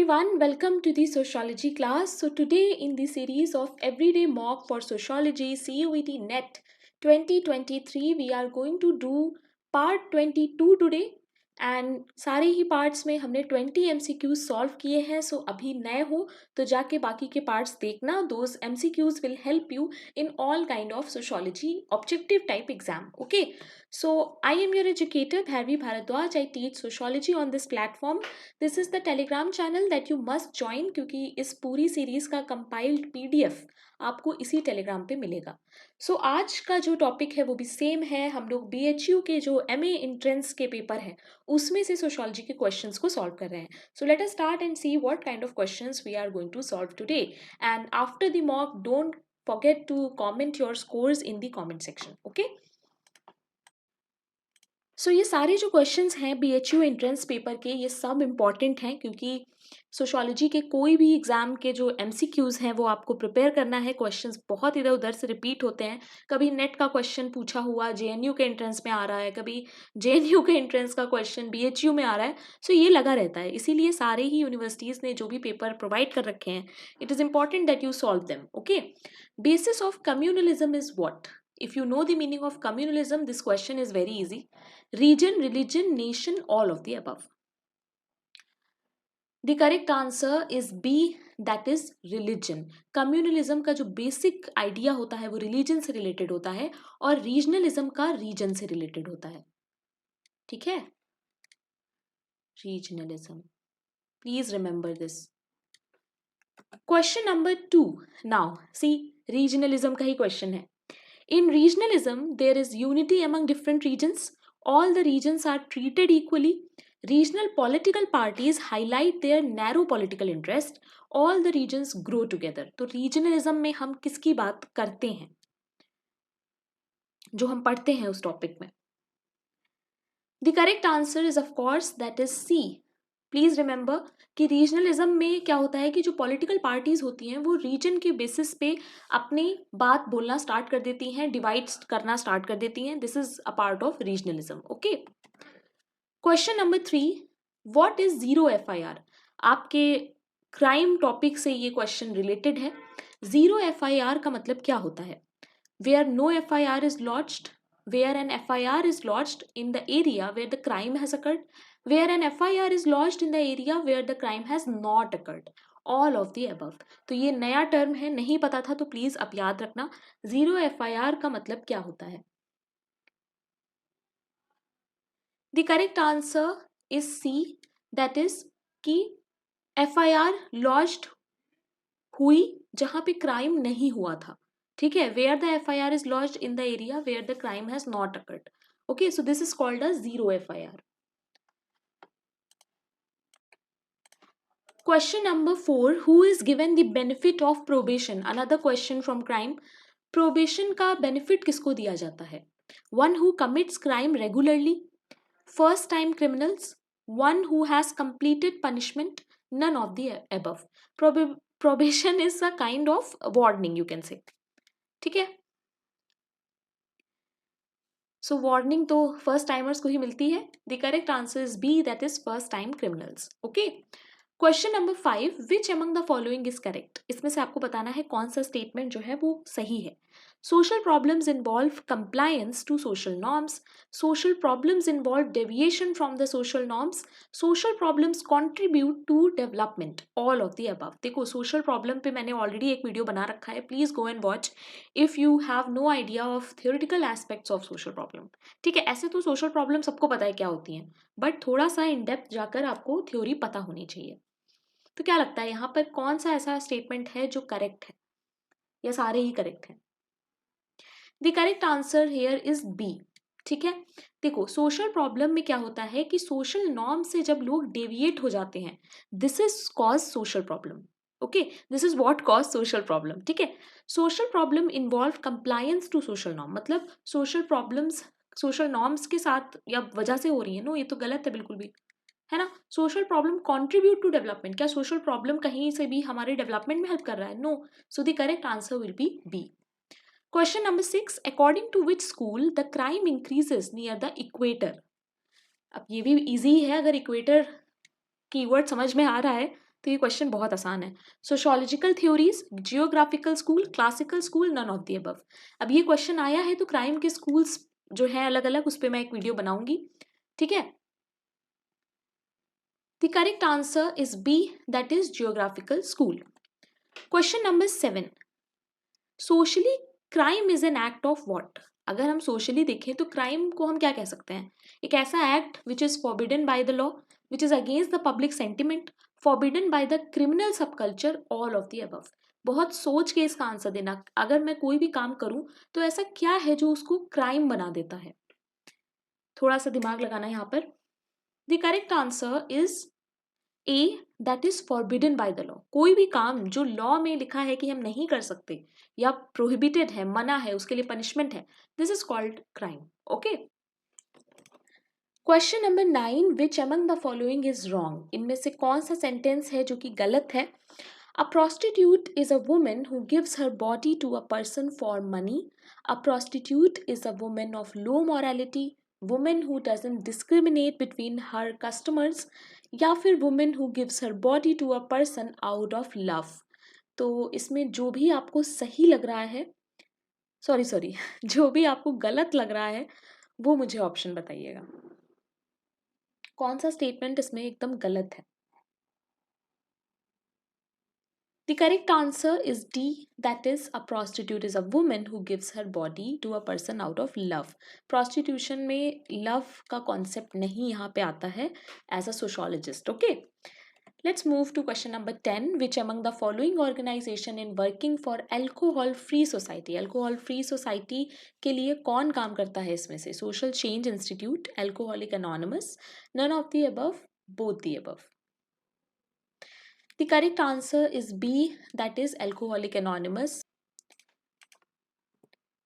everyone, welcome to the sociology class. So today in the series of everyday mock for sociology CUET NET 2023 we are going to do part 22 today and सारे ही parts में हमने 20 MCQs solve किए हैं. सो अभी नए हो तो जाके बाकी के पार्ट्स देखना. Those MCQs will help you in all kind of sociology objective type exam. Okay, so I am your educator Bharvi Bharadwaj. I teach sociology on this platform. This is the Telegram channel that you must join क्योंकि इस पूरी series का compiled PDF आपको इसी Telegram पे मिलेगा. सो आज का जो टॉपिक है वो भी सेम है. हम लोग BHU के जो MA एंट्रेंस के पेपर है उसमें से सोशोलॉजी के क्वेश्चंस को सॉल्व कर रहे हैं. So let us start and see what kind of questions we are going to solve today. And after the mock don't forget to comment your scores in the comment section. Okay. सो ये सारे जो questions हैं BHU entrance paper के ये सब important हैं क्योंकि sociology के कोई भी एग्जाम के जो MCQs हैं वो आपको प्रिपेयर करना है. क्वेश्चंस बहुत इधर उधर से रिपीट होते हैं. कभी नेट का क्वेश्चन पूछा हुआ JNU के एंट्रेंस में आ रहा है, कभी JNU के एंट्रेंस का क्वेश्चन BHU में आ रहा है. सो ये लगा रहता है. इसीलिए सारे ही यूनिवर्सिटीज़ ने जो भी पेपर प्रोवाइड कर रखे हैं it is important that you solve them. Okay, basis of communalism is what? If you know the meaning of communalism, this question is very easy. Region, religion, nation, all of the above. The correct answer is B, that is religion. Communalism का जो basic idea होता है वो religion से related होता है और regionalism का region से related होता है. ठीक है? Regionalism. Please remember this. Question number 2. Now, see, regionalism का ही question है. In regionalism, there is unity among different regions. All the regions are treated equally. Regional political parties highlight their narrow political interest. All the regions grow together. तो regionalism में हम किसकी बात करते हैं जो हम पढ़ते हैं उस टॉपिक में? The correct answer is of course that is C. Please remember कि रीजनलिज्म में क्या होता है कि जो पॉलिटिकल पार्टीज होती हैं वो रीजन के बेसिस पे अपनी बात बोलना स्टार्ट कर देती हैं, डिवाइड करना स्टार्ट कर देती हैं. This is a part of regionalism. Okay, question number 3, what is zero FIR? आपके क्राइम टॉपिक से ये क्वेश्चन रिलेटेड है. जीरो FIR का मतलब क्या होता है? Where no FIR is launched, where an FIR is lodged in the area where the crime has occurred, where an FIR is lodged in the area where the crime has not occurred, all of the above. तो ये नया term है, नहीं पता था तो please आप याद रखना. जीरो FIR का मतलब क्या होता है? The correct answer is C, that is कि FIR lodged हुई जहां पे क्राइम नहीं हुआ था. ठीक है, where the FIR is launched in the area where the crime has not occurred. Okay, so this is called a zero FIR. Question number 4, who is given the benefit of probation? Another question from crime. Probation का benefit किसको दिया जाता है? One who commits crime regularly, first time criminals, one who has completed punishment, none of the above. Probation is a kind of warning you can say. ठीक है, so warning तो first timers को ही मिलती है. The correct answer is B, that is first time criminals. Okay, question number 5, which among the following is correct? इसमें से आपको बताना है कौन सा स्टेटमेंट जो है वो सही है. Social problems involve compliance to social norms, social problems involve deviation from the social norms, social problems contribute to development, all of the above. देखो, सोशल प्रॉब्लम पे मैंने ऑलरेडी एक वीडियो बना रखा है, please go and watch if you have no idea of theoretical aspects of social problem. ठीक है, ऐसे तो सोशल प्रॉब्लम सबको पता है क्या होती हैं, बट थोड़ा सा इन डेप्थ जाकर आपको थ्योरी पता होनी चाहिए. तो क्या लगता है यहाँ पर कौन सा ऐसा स्टेटमेंट है जो करेक्ट है या सारे ही करेक्ट हैं? The correct answer here is B. ठीक है, देखो सोशल प्रॉब्लम में क्या होता है कि सोशल नॉर्म से जब लोग डेविएट हो जाते हैं, this is cause social problem. Okay, this is what cause social problem. ठीक है, social problem involve compliance to social norm, मतलब सोशल प्रॉब्लम्स सोशल नॉर्म्स के साथ या वजह से हो रही है. नो, ये तो गलत है बिल्कुल भी, है ना. Social problem contribute to development, क्या सोशल प्रॉब्लम कहीं से भी हमारे डेवलपमेंट में हेल्प कर रहा है? No. So the correct answer will be B. Question number 6, according to which school the crime increases near the equator? अब ये भी इजी है, अगर इक्वेटर कीवर्ड समझ में आ रहा है तो ये क्वेश्चन बहुत आसान है। Sociological theories, geographical school, classical school, none of the above. अब ये क्वेश्चन आया है तो क्राइम के स्कूल्स जो है अलग अलग, उस पर मैं एक वीडियो बनाऊंगी, ठीक है। The correct answer is B, that is geographical school. Question number 7, socially crime is an act of what. अगर हम सोशली देखें तो क्राइम को हम क्या कह सकते हैं? एक ऐसा act which is forbidden by the law, which is against the public sentiment, forbidden by the criminal subculture, all of the above. बहुत सोच के इसका आंसर देना। अगर मैं कोई भी काम करूं तो ऐसा क्या है जो उसको क्राइम बना देता है? थोड़ा सा दिमाग लगाना यहाँ पर। The correct answer is A, that is forbidden by the law. कोई भी काम जो लॉ में लिखा है कि हम नहीं कर सकते या प्रोहिबिटेड है, मना है, उसके लिए पनिशमेंट है, this is called crime. Okay. Question number 9, which among the following is wrong. इनमें से कौन सा सेंटेंस है जो कि गलत है? A prostitute is a woman who gives her body to a person for money. A prostitute is a woman of low morality, woman who doesn't discriminate between her customers, या फिर woman who gives her body to a person out of love. तो इसमें जो भी आपको सही लग रहा है, सॉरी जो भी आपको गलत लग रहा है वो मुझे ऑप्शन बताइएगा। कौन सा स्टेटमेंट इसमें एकदम गलत है? The correct answer is D, that is, a prostitute is a woman who gives her body to a person out of love. Prostitution में love का concept नहीं यहाँ पे आता है as a sociologist, okay? Let's move to question number 10. Which among the following organization in working for alcohol free society? Alcohol free society के लिए कौन काम करता है इसमें से? Social Change Institute, Alcoholic Anonymous, none of the above, both the above. The correct answer is B, that is Alcoholic Anonymous.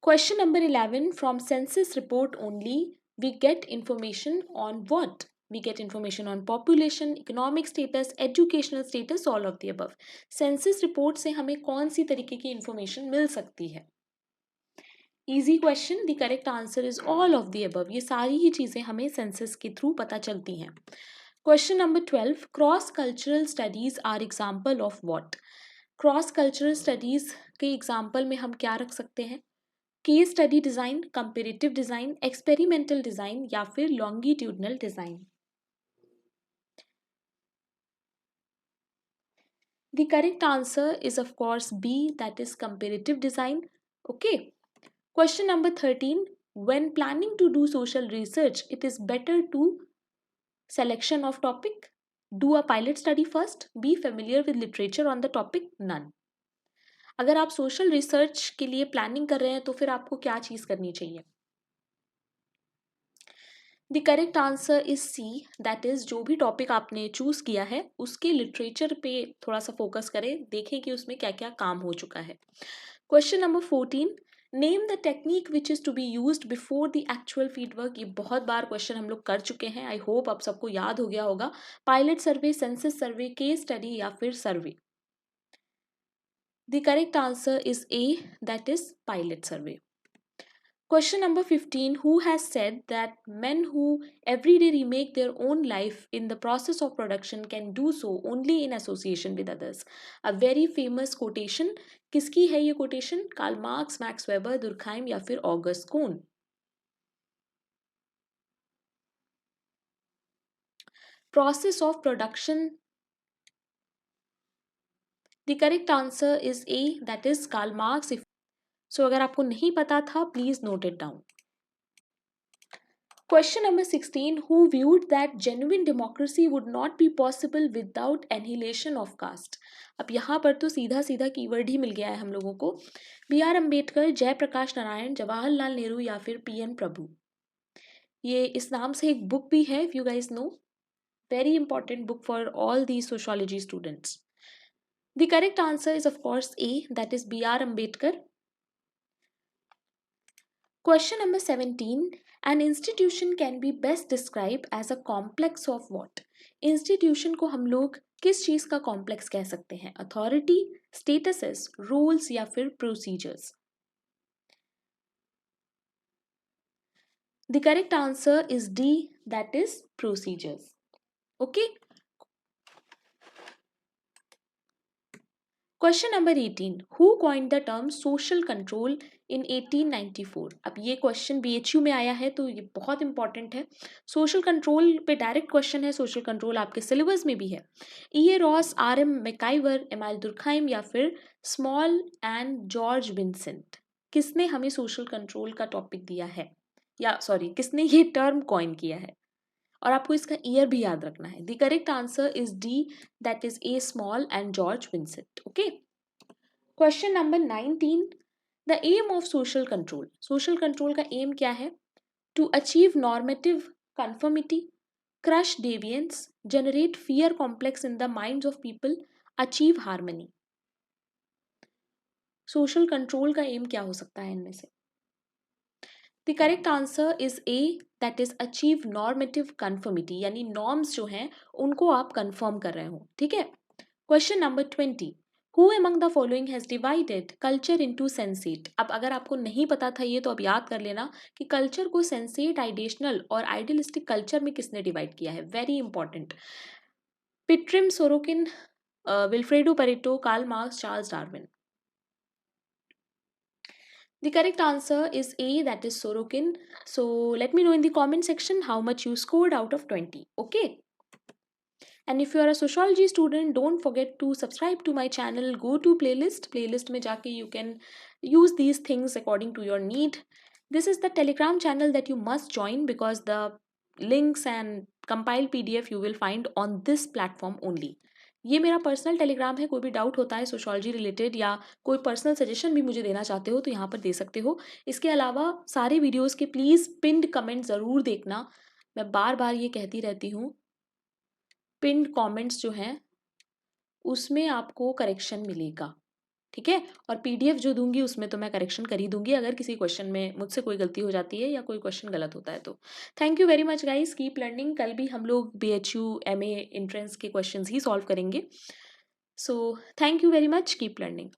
Question number 11, from census report only, we get information on what? We get information on population, economic status, educational status, all of the above. Census report से हमें कौन सी तरीके की information मिल सकती है? Easy question, the correct answer is all of the above. ये सारी ही चीज़ें हमें census के through पता चलती हैं. Question number 12, cross cultural studies are example of what? Cross cultural studies के एग्जाम्पल में हम क्या रख सकते हैं? Case study design, comparative design, experimental design, या फिर longitudinal design. The correct answer is of course B, that is comparative design. Okay. Question number 13, when planning to do social research it is better to selection of topic, do a pilot study first, be familiar with literature on the topic, none। अगर आप social research के लिए planning कर रहे हैं तो फिर आपको क्या चीज़ करनी चाहिए? The correct answer is C, that is जो भी टॉपिक आपने चूज किया है उसके लिटरेचर पे थोड़ा सा फोकस करें, देखें कि उसमें क्या क्या काम हो चुका है। Question number 14, name the technique which is to be used before the actual field work. ये बहुत बार क्वेश्चन हम लोग कर चुके हैं, आई होप आप सबको याद हो गया होगा। Pilot survey, census survey, case study, या फिर survey. The correct answer is A, that is pilot survey. Question number 15, who has said that men who every day remake their own life in the process of production can do so only in association with others? A very famous quotation. किसकी है ये quotation? Karl Marx, Max Weber, Durkheim, या फिर August Comte? Process of production. The correct answer is A, that is Karl Marx. So अगर आपको नहीं पता था, please note it down. Question number 16, who viewed that genuine democracy would not be possible without annihilation of caste? अब यहाँ पर तो सीधा सीधा कीवर्ड ही मिल गया है हम लोगों को। बी आर अम्बेडकर, जयप्रकाश नारायण, जवाहरलाल नेहरू, या फिर पी एन प्रभु। ये इस नाम से एक बुक भी है, if you guys know, very important book for all the sociology students. The correct answer is of course A, that is B R Ambedkar. Question number 17, an institution can be best described as a complex of what? Institution को हम लोग किस चीज का complex कह सकते हैं? Authority, statuses, rules, या फिर procedures? The correct answer is D, that is procedures. Okay. Question number 18, who coined the term social control इन 1894? अब ये क्वेश्चन BHU में आया है तो ये बहुत इंपॉर्टेंट है। सोशल कंट्रोल पे डायरेक्ट क्वेश्चन है, सोशल कंट्रोल आपके सिलेबस में भी है। E.A. Ross, R.M. MacIver, amyl दुर्खाइम या फिर स्मॉल एंड जॉर्ज विंसेंट, किसने हमें सोशल कंट्रोल का टॉपिक दिया है, या सॉरी किसने ये टर्म कॉइन किया है? और आपको इसका ईयर भी याद रखना है। The correct answer is D, that is A. Small and George Vincent. Okay, question number 19, the aim of social control. Social control का एम क्या है? To achieve normative conformity, crush deviance, generate fear complex in the minds of people, achieve harmony. Social control का aim क्या हो सकता है इनमें से? The correct answer is A, that is achieve normative conformity, यानी नॉर्म्स जो हैं उनको आप कंफर्म कर रहे हो। ठीक है, question number 20, who among the following has divided culture into sensate? अब अगर आपको नहीं पता था ये तो अब याद कर लेना कि कल्चर को सेंसेट, आइडेशनल और आइडियलिस्टिक कल्चर में किसने डिवाइड किया है। Very important. Pitirim, Sorokin, Vilfredo Pareto, Karl Marx, Charles Darwin. The correct answer is A, that is Sorokin. So let me know in the comment section how much you scored out of 20. Okay. And if you are a sociology student, don't forget to subscribe to my channel. Go to playlist में जाके you can use these things according to your need. This is the Telegram channel that you must join because the links and compiled PDF you will find on this platform only. ये मेरा personal Telegram है। कोई भी doubt होता है sociology related या कोई personal suggestion भी मुझे देना चाहते हो तो यहाँ पर दे सकते हो। इसके अलावा सारे वीडियोस के प्लीज़ पिन्ड कमेंट ज़रूर देखना। मैं बार बार ये कहती रहती हूँ, पिन्ड कमेंट्स जो हैं उसमें आपको करेक्शन मिलेगा। ठीक है, और PDF जो दूंगी उसमें तो मैं करेक्शन कर ही दूंगी अगर किसी क्वेश्चन में मुझसे कोई गलती हो जाती है या कोई क्वेश्चन गलत होता है तो। Thank you very much guys, keep learning. कल भी हम लोग BHU MA एंट्रेंस के क्वेश्चंस ही सॉल्व करेंगे। So thank you very much, keep learning.